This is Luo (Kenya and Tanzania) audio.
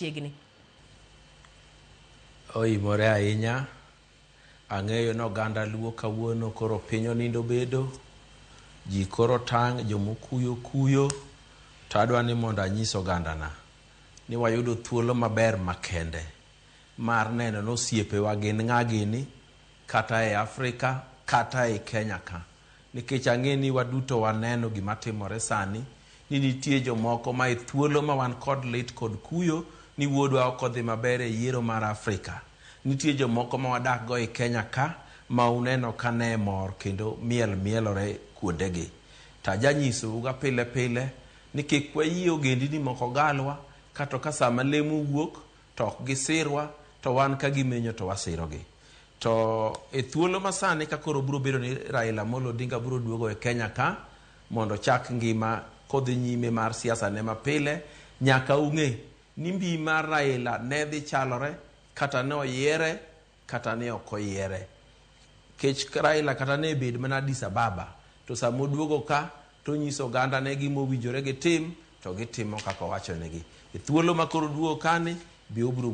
Chiegni. Oimore ahinya. Ang'eyo no ganda luo kawuono koro piny onindo bedo. Ji koro tang' jomokuyo kuyo. Tadwa ni mondo anyis ogandana ni wayudo thuolo maber makende mar neno no osiepewa gin ng'a gini kata e Afrika kata e Kenya ka. Nikech ang'e ni waduto waneno gima timore sani ni nitie jomoko ma e thuolo ma wan kod lit kod kuyo ni wuodwa ok odhi maber e yiero mar Afrika. Nitie jomoko ma wadak go e Kenya ka ma uneno ka ne mor kendo mielore kuondegi. Ta janyisou ga pile pile ni kik wayie ogendini moko galwa kata ka sama lemo wuok to ok gisirwa to wan ka gimenyo to wasirogi. To e thuolo masani ka koro biro bedo ni Raila Amolo Odinga biro duogo e Kenya ka mondo chak ngima kodhi nyime mar siasa ne mapile, nyaka ung'e ni mbi mar Raila ne dhi chalore kata ne oyiere kata ne ok oyiere. Kech Raila kata ne bed mana Addis Ababa to samo duogo ka to nyiso ganda ne gimo winjore gi tim to gitimo kaka wacho negi. E thuolo ma koro duogo kani bi obiro